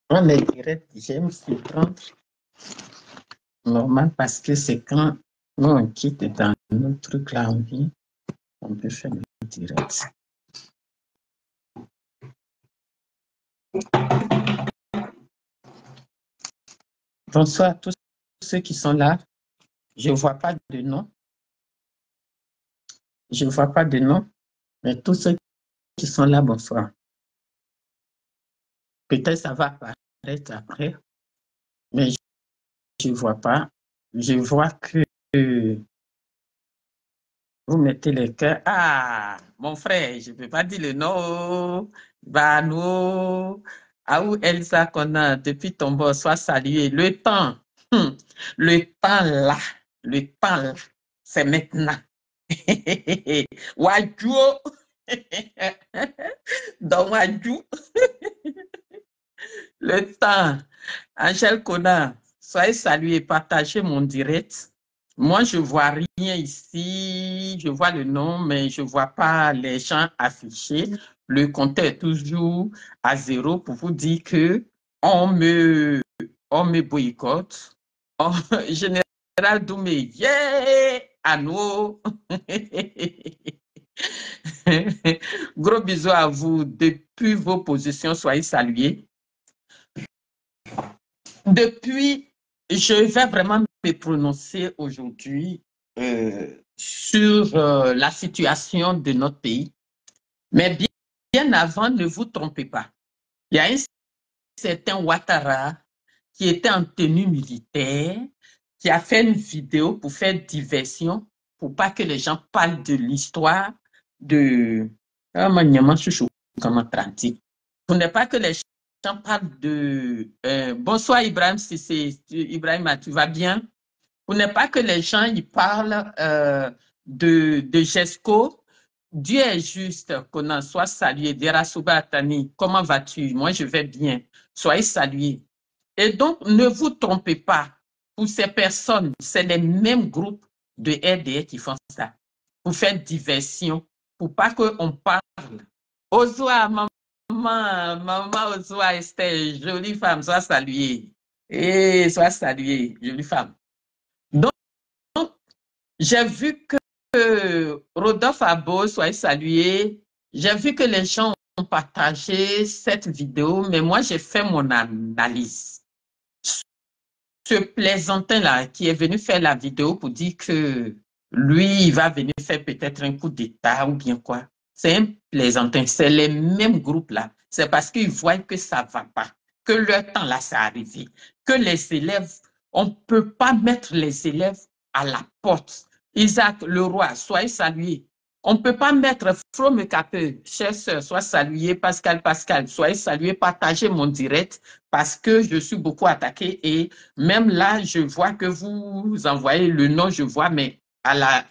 On est direct, j'aime surprendre. Normal, parce que c'est quand nous on quitte dans nos trucs là en vie, on peut faire le direct. Bonsoir à tous ceux qui sont là. Je ne vois pas de nom. Je ne vois pas de nom, mais tous ceux qui sont là, bonsoir. Peut-être ça va apparaître après, mais je ne vois pas. Je vois que vous mettez les cœurs. Ah, mon frère, je ne peux pas dire le nom. Bano, Aou Elsa Kona, depuis ton bord, sois salué. Le temps, le temps là, c'est maintenant. Wajou, dans Wajou, le temps. Angèle Kona, soyez salués, partagez mon direct. Moi, je ne vois rien ici. Je vois le nom, mais je ne vois pas les gens affichés. Le compteur est toujours à 0 pour vous dire que on me boycotte. Général Doumé, yeah, à nous. Gros bisous à vous. Depuis vos positions, soyez salués. Depuis, je vais vraiment me prononcer aujourd'hui sur la situation de notre pays. Mais bien avant, ne vous trompez pas. Il y a un certain Ouattara qui était en tenue militaire, qui a fait une vidéo pour faire diversion, pour pas que les gens parlent de l'histoire de... Pour ne pas que les gens parlent de... bonsoir Ibrahim, si c'est Ibrahim, tu vas bien? Pour ne pas que les gens y parlent de GESCO, Dieu est juste, qu'on en soit salué. Derasuba Atani, comment vas-tu? Moi, je vais bien. Soyez salués. Et donc, ne vous trompez pas. Pour ces personnes, c'est les mêmes groupes de RDR qui font ça. Pour faire diversion, pour pas qu'on parle. Ozoa, maman Ozoa Esther, jolie femme, sois saluée. Et sois saluée, jolie femme. Donc, j'ai vu que Rodolphe Abo soit salué. J'ai vu que les gens ont partagé cette vidéo, mais moi, j'ai fait mon analyse. Ce plaisantin-là qui est venu faire la vidéo pour dire que lui, il va venir faire peut-être un coup d'État ou bien quoi. C'est un plaisantin. C'est les mêmes groupes-là. C'est parce qu'ils voient que ça ne va pas, que leur temps là, c'est arrivé, que les élèves, on ne peut pas mettre les élèves à la porte. Isaac Leroy, soyez salué. On ne peut pas mettre From Capeux, chère sœur, sois salué, Pascal, soyez salué, partagez mon direct parce que je suis beaucoup attaqué et même là, je vois que vous envoyez le nom, je vois, mais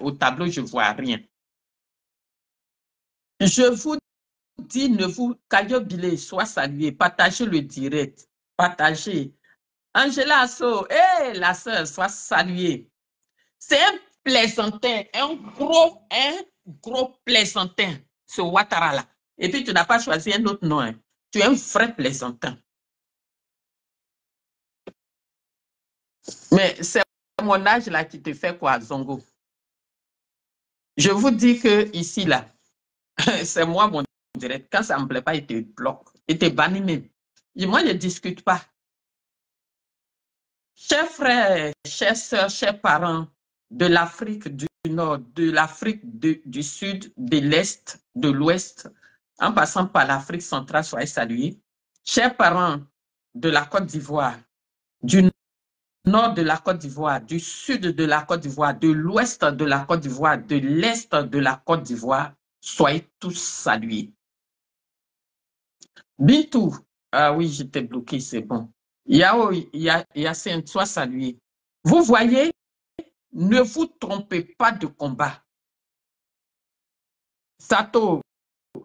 au tableau, je ne vois rien. Je vous dis, ne vous, Kayo Bilé, sois salué, partagez le direct, partagez. Angela Asso, hé, la sœur, sois saluée. C'est un plaisantin, un gros plaisantin, ce Ouattara-là. Et puis, tu n'as pas choisi un autre nom. Hein. Tu es un vrai plaisantin. Mais c'est mon âge là qui te fait quoi, Zongo? Je vous dis que ici, là, c'est moi mon direct. Quand ça ne me plaît pas, il te bloque. Il te bannit même. Et moi, je ne discute pas. Chers frères, chères sœurs, chers parents de l'Afrique du Nord, de l'Afrique du Sud, de l'Est, de l'Ouest, en passant par l'Afrique centrale, soyez salués. Chers parents de la Côte d'Ivoire, du nord de la Côte d'Ivoire, du sud de la Côte d'Ivoire, de l'ouest de la Côte d'Ivoire, de l'est de la Côte d'Ivoire, soyez tous salués. Bintou, ah oui, j'étais bloqué, c'est bon. Yao, Yacine, sois salué. Vous voyez, ne vous trompez pas de combat. Sato,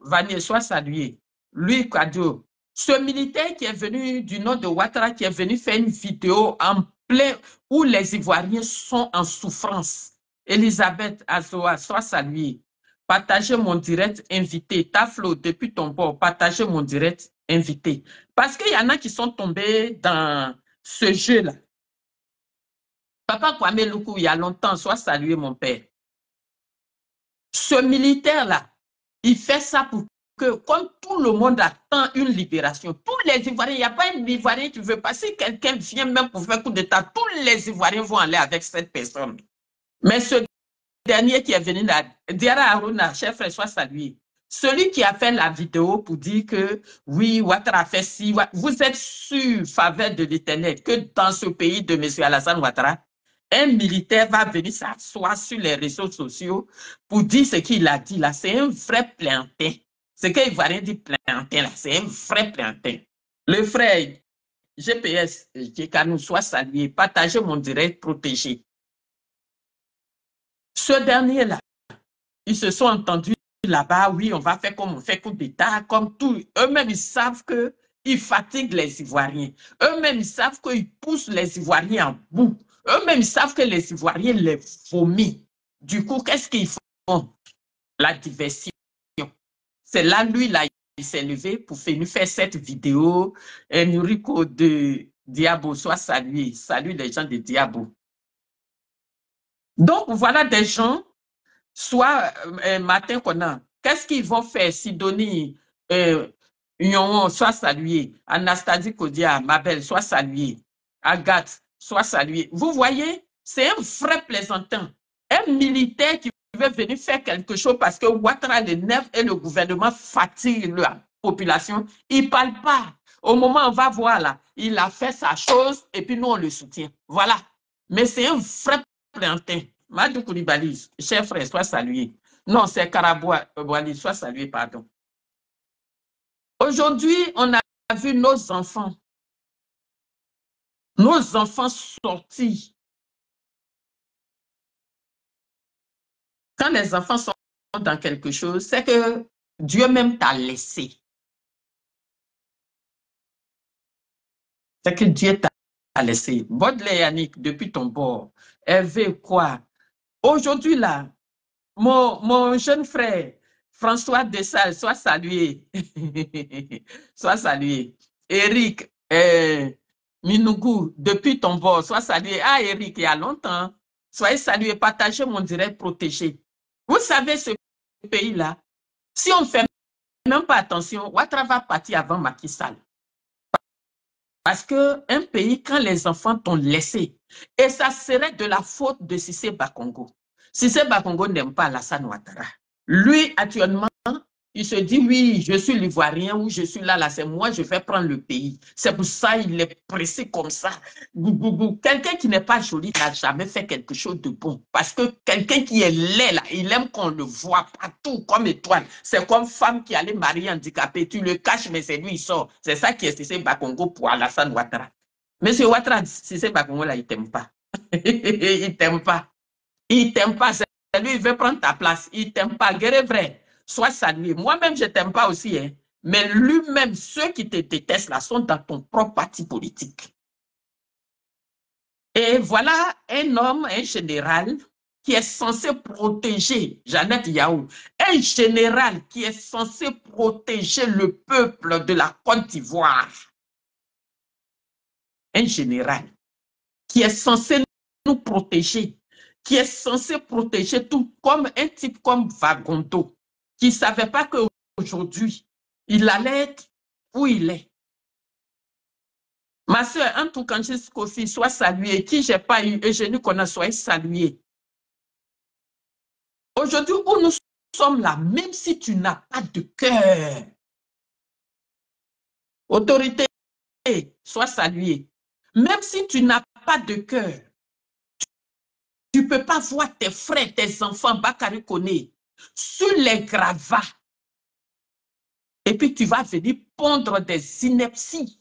Vanier, sois salué. Lui, Kadio, ce militaire qui est venu du nord de Ouattara, qui est venu faire une vidéo en plein où les Ivoiriens sont en souffrance. Elisabeth Azoa, sois saluée. Partagez mon direct invité. Taflo, depuis ton bord, partagez mon direct invité. Parce qu'il y en a qui sont tombés dans ce jeu-là. Papa Kwame Luku, il y a longtemps, soit salué mon père. Ce militaire-là, il fait ça pour que, comme tout le monde attend une libération, tous les Ivoiriens, il n'y a pas un Ivoirien qui veut passer, quelqu'un vient même pour faire coup d'État, tous les Ivoiriens vont aller avec cette personne. Mais ce dernier qui est venu là, Diara Aruna, cher frère, soit salué. Celui qui a fait la vidéo pour dire que oui, Ouattara a fait ci, vous êtes sur faveur de l'Éternel que dans ce pays de M. Alassane Ouattara, un militaire va venir s'asseoir sur les réseaux sociaux pour dire ce qu'il a dit là. C'est un vrai plantain. Ce qu'il va rien dire plantain là, c'est un vrai plantain. Le frère GPS, nous soit salué, partagez mon direct, protégé. Ce dernier-là, ils se sont entendus là-bas, oui, on va faire comme on fait coup d'État, comme tout. Eux-mêmes, ils savent qu'ils fatiguent les Ivoiriens. Eux-mêmes, ils savent qu'ils poussent les Ivoiriens en bout. Eux-mêmes, ils savent que les Ivoiriens les vomissent. Du coup, qu'est-ce qu'ils font? La diversion. C'est là, lui, là, il s'est levé pour venir faire cette vidéo. Enrico de Diabo, soit salué. Salut les gens de Diabo. Donc, voilà des gens, soit Martin Conan, qu'est-ce qu'ils vont faire? Sidonie, Nyon, soit salué. Anastasie Kodia, ma belle, soit saluée. Agathe, soit saluée. Vous voyez, c'est un vrai plaisantin. Un militaire qui veut venir faire quelque chose parce que Ouattara, le nerf et le gouvernement fatiguent la population. Il ne parle pas. Au moment où on va voir là, il a fait sa chose et puis nous, on le soutient. Voilà. Mais c'est un vrai plaisantin. Madou Koulibaly, cher frère, sois salué. Non, c'est Karaboali, sois salué, pardon. Aujourd'hui, on a vu nos enfants sortis. Quand les enfants sont dans quelque chose, c'est que Dieu même t'a laissé. C'est que Dieu t'a laissé. Baudelaire Yannick, depuis ton bord. Hervé, quoi? Aujourd'hui, là, mon jeune frère, François Dessal, sois salué. Sois salué. Eric, Minougou, depuis ton bord, sois salué. Ah, Eric, il y a longtemps. Soyez salué, partagez mon direct protégé. Vous savez, ce pays-là, si on ne fait même pas attention, Ouattara va partir avant Macky Sall. Parce qu'un pays, quand les enfants t'ont laissé, et ça serait de la faute de Cissé Bakongo. Cissé Bakongo n'aime pas Alassane Ouattara. Lui, actuellement, il se dit, oui, je suis l'Ivoirien ou je suis là, c'est moi, je vais prendre le pays. C'est pour ça qu'il est pressé comme ça. Quelqu'un qui n'est pas joli n'a jamais fait quelque chose de bon. Parce que quelqu'un qui est laid, là, il aime qu'on le voit partout comme étoile. C'est comme femme qui allait marier handicapé. Tu le caches, mais c'est lui, il sort. C'est ça qui est Cissé Bakongo pour Alassane Ouattara. Monsieur Ouattara, Cissé Bakongo, là, il ne t'aime pas. Il ne t'aime pas. Il ne t'aime pas. Lui, il veut prendre ta place. Il ne t'aime pas. Guerre vrai. Sois salué. Moi-même, je ne t'aime pas aussi. Hein. Mais lui-même, ceux qui te détestent là sont dans ton propre parti politique. Et voilà un homme, un général, qui est censé protéger Jeannette Yaou. Un général qui est censé protéger le peuple de la Côte d'Ivoire. Un général qui est censé nous protéger, qui est censé protéger tout, comme un type comme Vagondo, qui ne savait pas qu'aujourd'hui, il allait être où il est. Ma soeur, en tout cas, Kofi, soit salué. Qui j'ai pas eu, Eugénie qu'on a soit salué. Aujourd'hui, où nous sommes là, même si tu n'as pas de cœur, autorité, sois salué. Même si tu n'as pas de cœur, tu ne peux pas voir tes frères, tes enfants, Bakary Koné, sur les gravats. Et puis tu vas venir pondre des inepties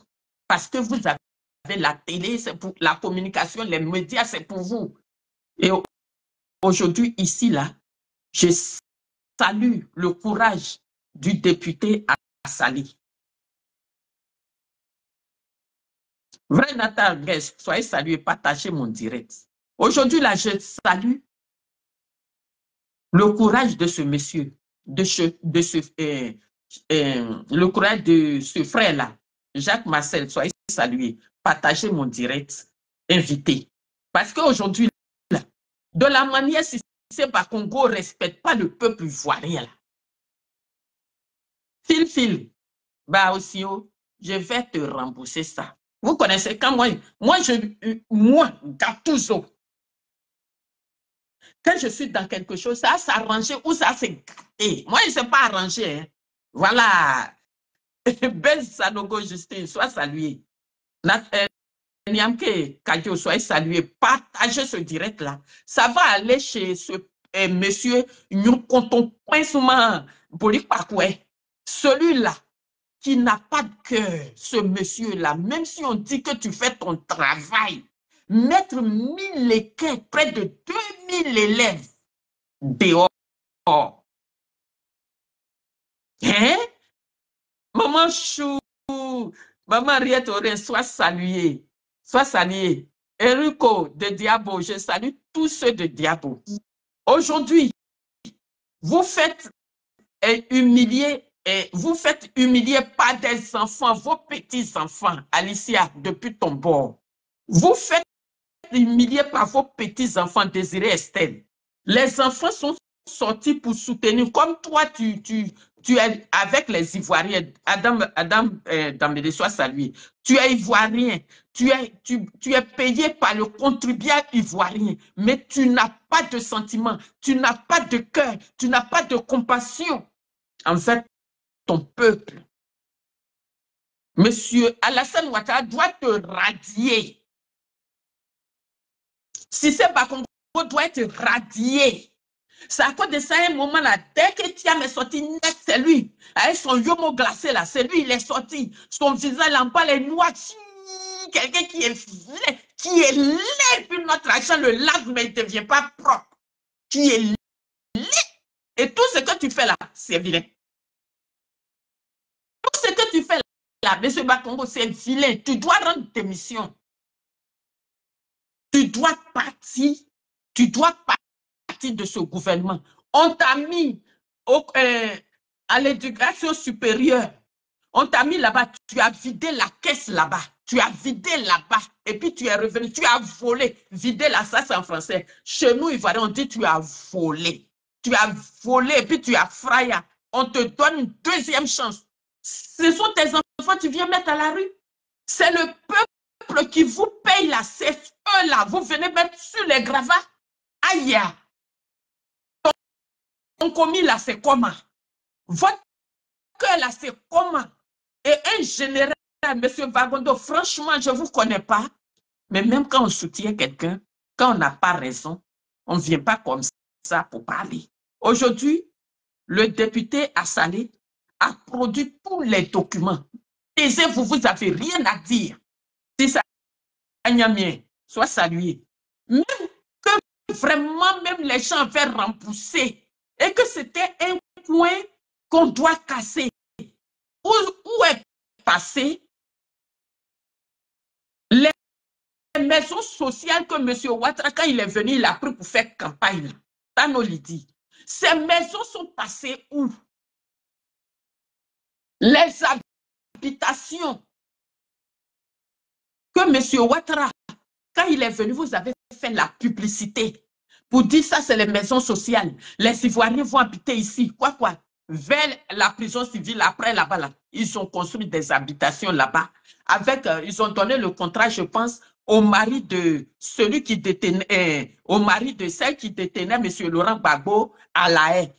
parce que vous avez la télé, c'est pour la communication, les médias, c'est pour vous. Et aujourd'hui, ici, là, je salue le courage du député Assali. Vrai Natal Guest, soyez salués, partagez mon direct. Aujourd'hui, là, je salue le courage de ce monsieur, le courage de ce frère-là, Jacques Marcel, soyez salué. Partagez mon direct, invité. Parce qu'aujourd'hui, de la manière si c'est Bakongo ne respecte pas le peuple ivoirien. Là. Fil, bah aussi, je vais te rembourser ça. Vous connaissez quand moi, Gattuso, quand je suis dans quelque chose, ça s'arranger ou ça s'est gâté. Moi, je ne sais pas arranger. Hein. Voilà. Belle Sanogo Justine, sois salué. Niamke Kadio, soyez salué. Partagez ce direct-là. Ça va aller chez ce monsieur Nyonkonton Pinsouman Bolik Pakwe. Celui-là qui n'a pas de cœur, ce monsieur-là, même si on dit que tu fais ton travail, mettre 1000 équins, près de 2000 élèves dehors. Hein? Maman Chou, maman Riette Oren, sois saluée. Sois salué. Enrico de Diabo, je salue tous ceux de Diabo. Aujourd'hui, vous faites humilier par des enfants, vos petits-enfants, Alicia, depuis ton bord. Vous faites humilier par vos petits-enfants, Désiré Estelle. Les enfants sont sortis pour soutenir, comme toi, tu es avec les Ivoiriens. Adam Dambélé, sois salué. Tu es Ivoirien, tu es payé par le contribuable ivoirien, mais tu n'as pas de sentiment, tu n'as pas de cœur, tu n'as pas de compassion envers ton peuple. Monsieur Alassane Ouattara doit te radier. Si c'est Bakongo doit être radié. C'est à cause de ça, à un moment là, dès que Thiam est sorti net, c'est lui, avec son yomo glacé là, c'est lui, il est sorti. Son visage en bas, les noix, quelqu'un qui est laid, puis notre argent le lave, mais il ne devient pas propre. Qui est laid. Et tout ce que tu fais là, c'est vilain. Tout ce que tu fais là, M. Bakongo, c'est vilain. Tu dois rendre tes missions. Tu dois partir. Tu dois partir de ce gouvernement. On t'a mis à l'éducation supérieure. On t'a mis là-bas. Tu as vidé la caisse là-bas. Tu as vidé là-bas. Et puis tu es revenu. Tu as volé. Vider là, ça c'est en français. Chez nous, Ivoiriens, on dit tu as volé. Tu as volé et puis tu as frappé. On te donne une deuxième chance. Ce sont tes enfants, tu viens mettre à la rue. C'est le peuple qui vous paye là. C'est eux là. Vous venez mettre sur les gravats. Aïe. Ton commis là, c'est comment? Votre cœur là, c'est comment? Et un général, M. Bagondo, franchement, je ne vous connais pas. Mais même quand on soutient quelqu'un, quand on n'a pas raison, on ne vient pas comme ça pour parler. Aujourd'hui, le député Assalé a produit tous les documents. Taisez-vous, vous n'avez rien à dire. C'est ça, Agnamien, soit salué. Même que vraiment, même les gens avaient rembourser et que c'était un point qu'on doit casser. Où est passé les maisons sociales que M. Ouattara, quand il est venu, il a pris pour faire campagne. Tano lui dit. Ces maisons sont passées où? Les habitations que M. Ouattara, quand il est venu, vous avez fait la publicité pour dire ça, c'est les maisons sociales. Les Ivoiriens vont habiter ici. Quoi? Vers la prison civile, après là-bas, là, ils ont construit des habitations là-bas. Ils ont donné le contrat, je pense, au mari de celui qui détenait, au mari de celle qui détenait M. Laurent Gbagbo à La Haye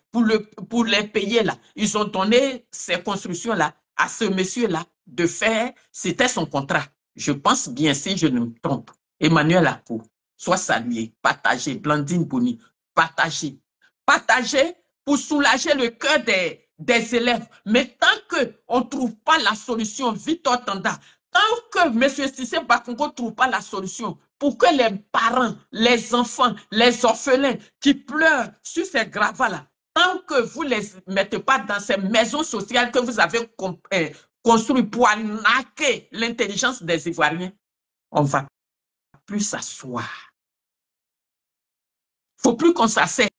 pour les payer là. Ils ont donné ces constructions-là à ce monsieur-là de faire, c'était son contrat. Je pense bien, si je ne me trompe. Emmanuel Apo, soit salué, partagé, Blandine Boni, partagé. Partagé pour soulager le cœur des élèves. Mais tant qu'on ne trouve pas la solution, Victor Tanda, tant que M. Cissé Bakongo ne trouve pas la solution pour que les parents, les enfants, les orphelins qui pleurent sur ces gravats-là, tant que vous ne les mettez pas dans ces maisons sociales que vous avez construites pour arnaquer l'intelligence des Ivoiriens, on ne va plus s'asseoir. Il ne faut plus qu'on s'asseye.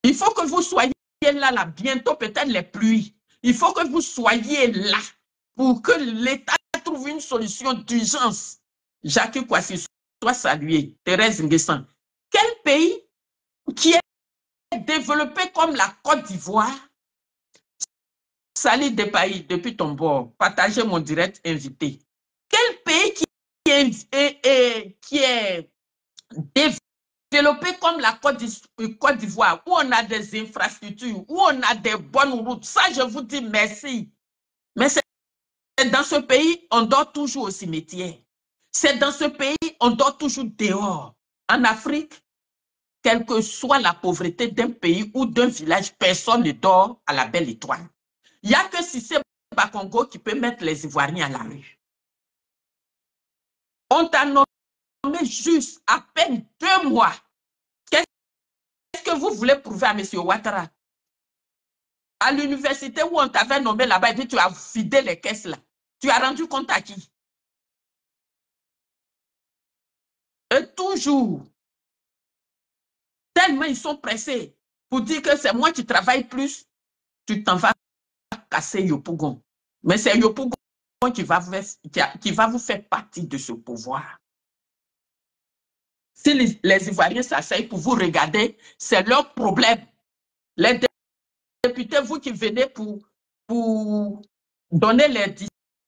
Il faut que vous soyez là, bientôt peut-être les pluies. Il faut que vous soyez là pour que l'État trouve une solution d'urgence. Jacques Kouassi, soit salué. Thérèse Nguessan. Quel pays qui est développé comme la Côte d'Ivoire? Salut des pays depuis ton bord. Partagez mon direct invité. Quel pays qui est développé comme la Côte d'Ivoire, où on a des infrastructures, où on a des bonnes routes? Ça, je vous dis merci. Mais c'est dans ce pays, on dort toujours au cimetière. C'est dans ce pays, on dort toujours dehors. En Afrique, quelle que soit la pauvreté d'un pays ou d'un village, personne ne dort à la belle étoile. Il n'y a que Cissé Bakongo qui peut mettre les Ivoiriens à la rue. On t'a nommé juste à peine 2 mois. Qu'est-ce que vous voulez prouver à M. Ouattara? À l'université où on t'avait nommé là-bas, et puis tu as vidé les caisses là. Tu as rendu compte à qui? Et toujours, tellement ils sont pressés pour dire que c'est moi qui travaille plus, tu t'en vas casser Yopougon. Mais c'est Yopougon qui va vous faire partie de ce pouvoir. Si les Ivoiriens s'asseyent pour vous regarder, c'est leur problème. Les députés, vous qui venez pour donner les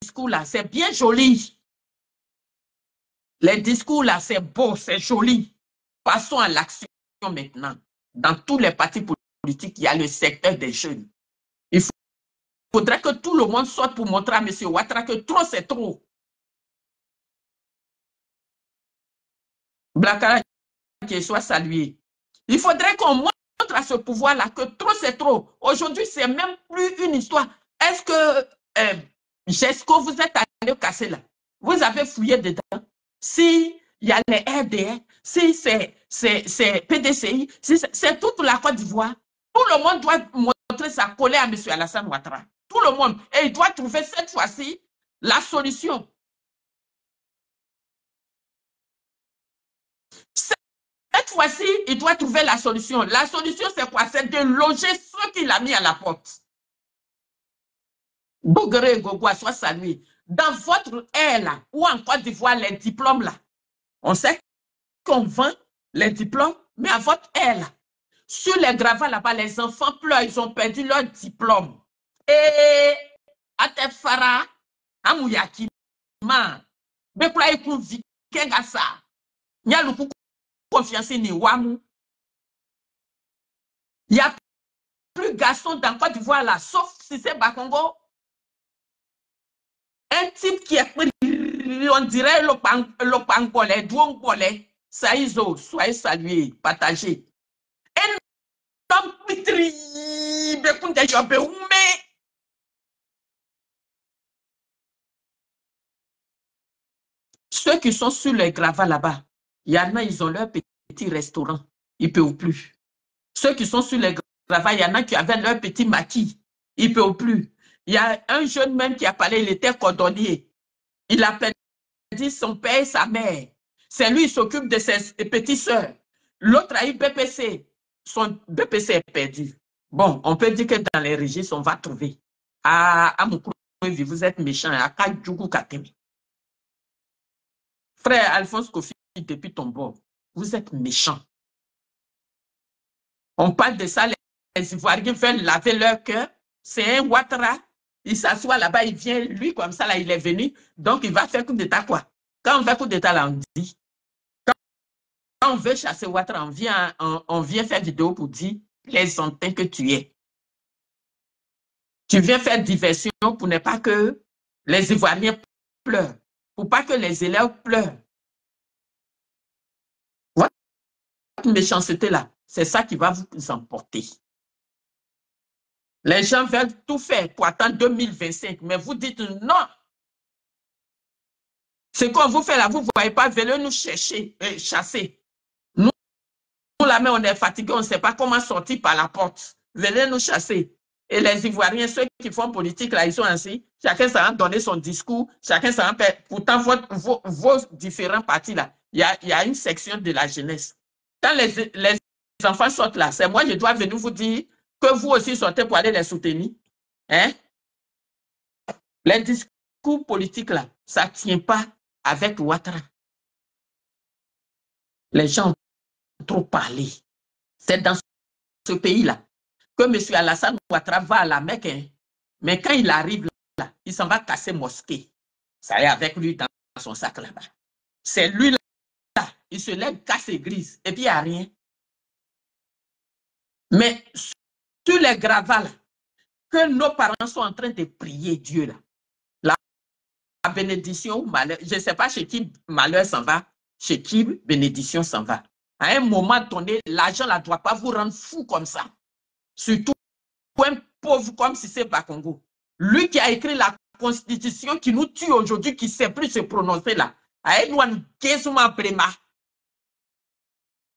discours là, c'est bien joli. Les discours là, c'est beau, c'est joli. Passons à l'action maintenant. Dans tous les partis politiques, il y a le secteur des jeunes. Il faudrait que tout le monde sorte pour montrer à M. Ouattara que trop, c'est trop. Blakara qui soit salué. Il faudrait qu'on montre à ce pouvoir-là que trop, c'est trop. Aujourd'hui, c'est même plus une histoire. Est-ce que GESCO, vous êtes allé casser là? Vous avez fouillé dedans? Si il y a les RDR, si c'est PDCI, si c'est toute la Côte d'Ivoire, tout le monde doit montrer sa colère à M. Alassane Ouattara. Tout le monde. Et il doit trouver cette fois-ci la solution. Cette fois-ci, il doit trouver la solution. La solution, c'est quoi? C'est de loger ceux qu'il a mis à la porte. Bougré Gogoua, soit salué. Dans votre air là, ou en Côte d'Ivoire, les diplômes là, on sait qu'on vend les diplômes, mais à votre air là, sur les gravats là-bas, les enfants pleurent, ils ont perdu leur diplôme. Et à Tefara, à Mouyaki, Bekula Ekunvi, Kengasa, Nyaluku confiance ni Wamu. Il n'y a plus de garçons dans Côte d'Ivoire là, sauf si c'est Bakongo. Un type qui est, on dirait le pangolais, douangolais, Saïzo, soyez salués, partagés. Un homme pitri, Bekunde Jobeume. Ceux qui sont sur les gravats là-bas, il y en a, ils ont leur petit restaurant, ils ne peuvent plus. Ceux qui sont sur les gravats, il y en a qui avaient leur petit maquis, ils ne peuvent plus. Il y a un jeune même qui a parlé, il était cordonnier. Il a perdu son père et sa mère. C'est lui qui s'occupe de ses petites sœurs. L'autre a eu BPC. Son BPC est perdu. Bon, on peut dire que dans les registres, on va trouver. À mon vous êtes méchant. À Kadjougou Katemi. Frère Alphonse Kofi, depuis ton bord, vous êtes méchant. On parle de ça, les Ivoiriens veulent laver leur cœur. C'est un Ouattara. Il s'assoit là-bas, il vient, lui, comme ça, là, il est venu. Donc, il va faire coup d'état, quoi. Quand on fait coup d'état, là, on dit. Quand on veut chasser Ouattara, on vient faire vidéo pour dire plaisantin que tu es. Tu viens faire diversion pour ne pas que les Ivoiriens pleurent. Pour pas que les élèves pleurent. Votre méchanceté, là, c'est ça qui va vous emporter. Les gens veulent tout faire pour attendre 2025, mais vous dites non. Ce qu'on vous fait là, vous ne voyez pas, venez nous chercher, chasser. Nous, là, mais on est fatigués, on ne sait pas comment sortir par la porte. Venez nous chasser. Et les Ivoiriens, ceux qui font politique, là, ils sont ainsi. Chacun s'en donner son discours, chacun s'en fait. Pourtant, vos différents partis, là, il y a une section de la jeunesse. Quand les enfants sortent là, c'est moi, je dois venir vous dire que vous aussi sortez pour aller les soutenir. Hein? Les discours politiques, là, ça ne tient pas avec Ouattara. Les gens ont trop parlé. C'est dans ce pays-là que M. Alassane Ouattara va à la Mecque. Hein. Mais quand il arrive là, il s'en va casser mosquée. Ça est avec lui dans son sac là-bas. C'est lui là, il se lève, casse église, et puis il n'y a rien. Mais sur les gravats là, que nos parents sont en train de prier Dieu là, la bénédiction ou malheur, je ne sais pas chez qui malheur s'en va, chez qui bénédiction s'en va. À un moment donné, l'argent ne doit pas vous rendre fou comme ça. Surtout un pauvre comme si c'est Bakongo. Lui qui a écrit la constitution qui nous tue aujourd'hui, qui ne sait plus se prononcer là.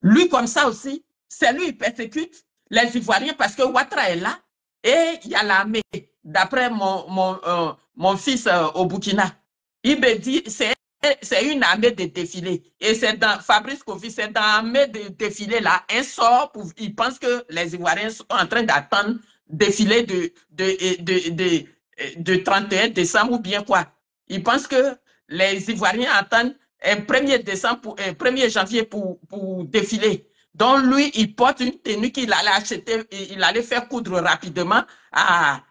Lui comme ça aussi, c'est lui qui persécute les Ivoiriens parce que Ouattara est là et il y a l'armée. D'après mon fils au Burkina, il me dit c'est une armée de défilé. Et c'est dans Fabrice Kofi, c'est dans l'armée de défilé là, un sort, il pense que les Ivoiriens sont en train d'attendre défilé de 31 décembre ou bien quoi. Il pense que les Ivoiriens attendent 1er décembre, 1er janvier pour défiler. Donc lui, il porte une tenue qu'il allait acheter, il allait faire coudre rapidement à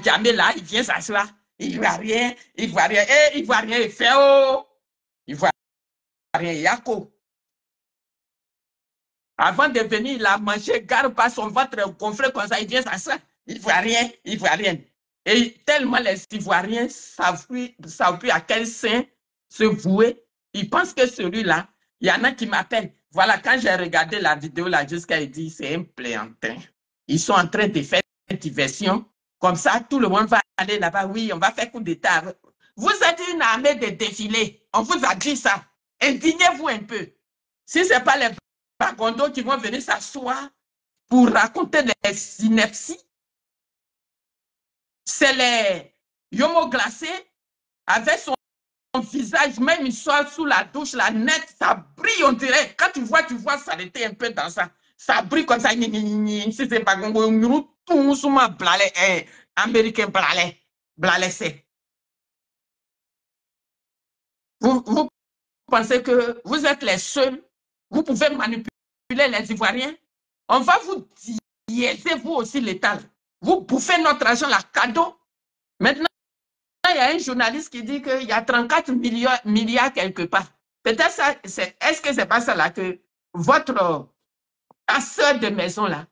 Djamé là, il vient s'asseoir. Il voit rien, il voit rien, il voit rien, il fait oh, il voit rien, Yako. Avant de venir, il a mangé, garde pas son ventre gonflé comme ça, il vient s'asseoir. Il voit rien, il voit rien. Et tellement les Ivoiriens savent plus à quel sein se vouer. Ils pensent que celui-là, il y en a qui m'appellent. Voilà, quand j'ai regardé la vidéo là, jusqu'à il dit, c'est un plaisantin. Ils sont en train de faire une diversion. Comme ça, tout le monde va aller là-bas. Oui, on va faire coup d'État. Vous êtes une armée de défilés. On vous a dit ça. Indignez-vous un peu. Si ce n'est pas les vagabonds qui vont venir s'asseoir pour raconter les inepties, c'est les Yomo glacés avec son visage, même il soit sous la douche, la nette, ça brille, on dirait. Quand tu vois, ça était un peu dans ça. Ça brille comme ça. Si c'est pas tout souvent blale, américain blale, c'est. Vous pensez que vous êtes les seuls, vous pouvez manipuler les Ivoiriens. On va vous diaiser, vous aussi, l'État. Vous bouffez notre argent, la cadeau. Maintenant, il y a un journaliste qui dit qu'il y a 34 milliards quelque part. Peut-être ça, est-ce que c'est pas ça là que votre casseur de maison là,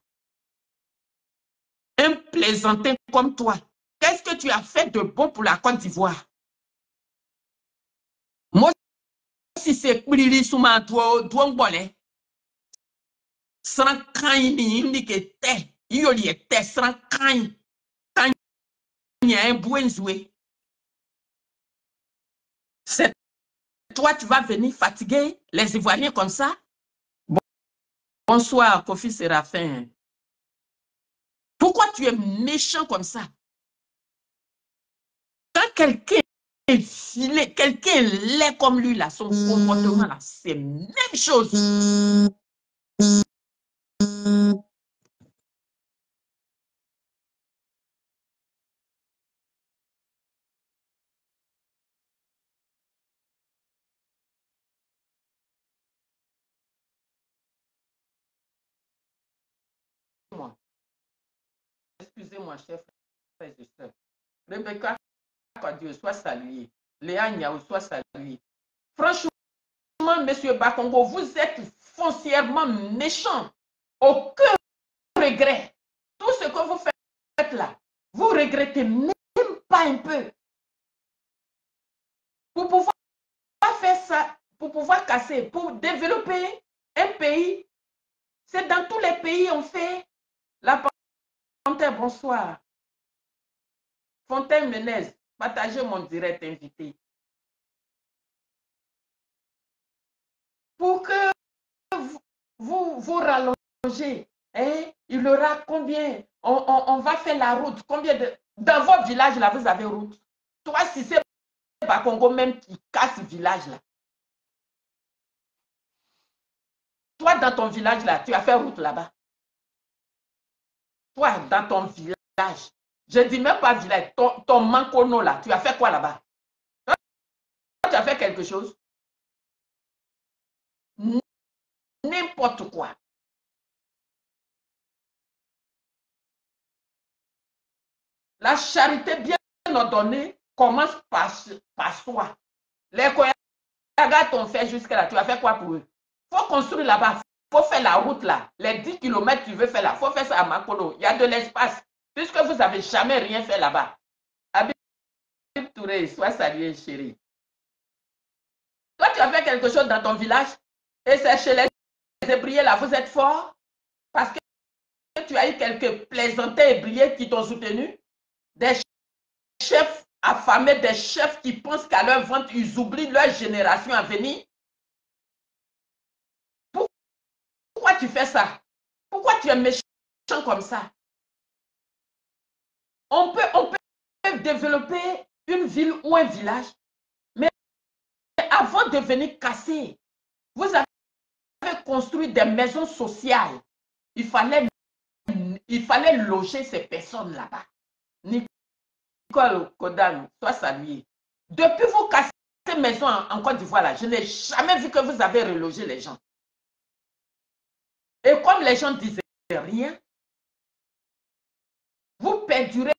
un plaisantin comme toi, qu'est-ce que tu as fait de bon pour la Côte d'Ivoire? Moi, si c'est Plili Souma, Douangbole, sans crainte, ni que t'es, il y a t'es sans crainte, quand il y a un bouin joué. C'est toi, tu vas venir fatiguer les Ivoiriens comme ça? Bonsoir, Kofi Séraphin. Pourquoi tu es méchant comme ça? Quand quelqu'un est filé, quelqu'un est laid comme lui, là, son comportement, là, c'est la même chose. Excusez-moi, chef, frère et soeur. Rebecca, Dieu soit salué. Léa Niaou soit salué. Franchement, monsieur Bakongo, vous êtes foncièrement méchant. Aucun regret. Tout ce que vous faites là, vous regrettez même pas un peu. Pour pouvoir faire ça, pour pouvoir casser, pour développer un pays, c'est dans tous les pays on fait la Fontaine, bonsoir. Fontaine Menez, partagez mon direct invité. Pour que vous rallongez, hein, il y aura combien? On va faire la route. Combien de. Dans votre village, là, vous avez route. Toi, si c'est pas Congo même qui casse le village, là. Toi, dans ton village, là, tu as fait route là-bas. Toi, dans ton village, Je dis même pas village. Ton Mankono là, tu as fait quoi là-bas? Tu as fait quelque chose? N'importe quoi. La charité bien ordonnée commence par soi. Les Koyagas t'ont fait jusqu'à là. Tu as fait quoi pour eux? Il faut construire là-bas. Il faut faire la route là. Les 10 km que tu veux faire là. Il faut faire ça à Makono. Il y a de l'espace. Puisque vous n'avez jamais rien fait là-bas. Habib Touré, sois salué, chérie. Toi, tu as fait quelque chose dans ton village. Et c'est chez les ébriers là. Vous êtes forts. Parce que tu as eu quelques plaisantais ébriers qui t'ont soutenu. Des chefs affamés, des chefs qui pensent qu'à leur vente, ils oublient leur génération à venir. Pourquoi tu fais ça? Pourquoi tu es méchant comme ça? On peut développer une ville ou un village, mais avant de venir casser, vous avez construit des maisons sociales. Il fallait loger ces personnes là-bas. Nicole Kodan, sois salué. Depuis vous cassez ces maisons en Côte d'Ivoire, là, je n'ai jamais vu que vous avez relogé les gens. Et comme les gens disaient rien, vous perdurez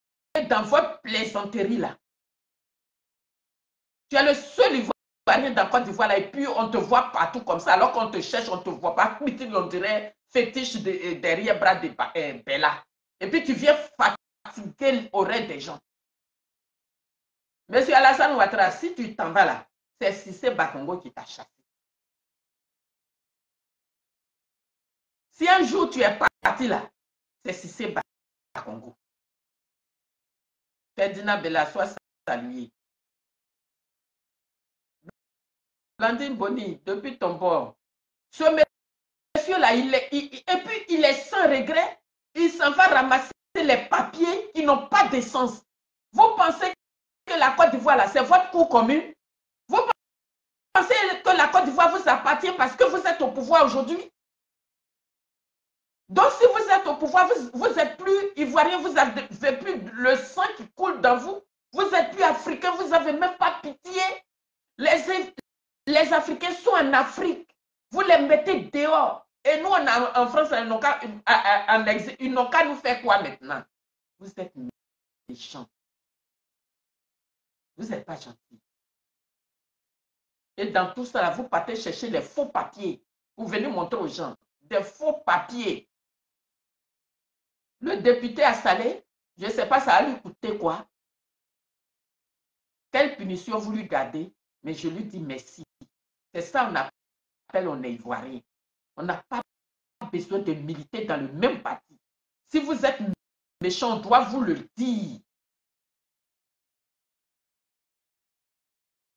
dans votre plaisanterie là. Tu es le seul Ivoirien dans Côte d'Ivoire là, et puis on te voit partout comme ça, alors qu'on te cherche, on ne te voit pas. On dirait fétiche derrière bras de Bella. Et puis tu viens fatiguer l'oreille des gens. Monsieur Alassane Ouattara, si tu t'en vas là, c'est Cissé Bakongo qui t'a chassé. Si un jour tu es parti là, c'est Cissé Bakongo. Ferdinand Bella, sois salué. Blandine Boni, depuis ton bord. Ce monsieur-là, et puis il est sans regret. Il s'en va ramasser les papiers qui n'ont pas de sens. Vous pensez que la Côte d'Ivoire, là, c'est votre cour commune? Vous pensez que la Côte d'Ivoire vous appartient parce que vous êtes au pouvoir aujourd'hui? Donc, si vous êtes au pouvoir, vous n'êtes plus ivoirien, vous n'avez plus le sang qui coule dans vous. Vous n'êtes plus africain, vous n'avez même pas pitié. Les Africains sont en Afrique. Vous les mettez dehors. Et nous, en France, ils n'ont qu'à nous faire quoi maintenant? Vous êtes méchants. Vous n'êtes pas gentils. Et dans tout ça, vous partez chercher les faux papiers. Vous venez montrer aux gens des faux papiers. Le député a salé, je ne sais pas, ça a lui coûté quoi? Quelle punition vous lui gardez? Mais je lui dis merci. C'est ça on appelle, on est ivoirien. On n'a pas besoin de militer dans le même parti. Si vous êtes méchant, on doit vous le dire.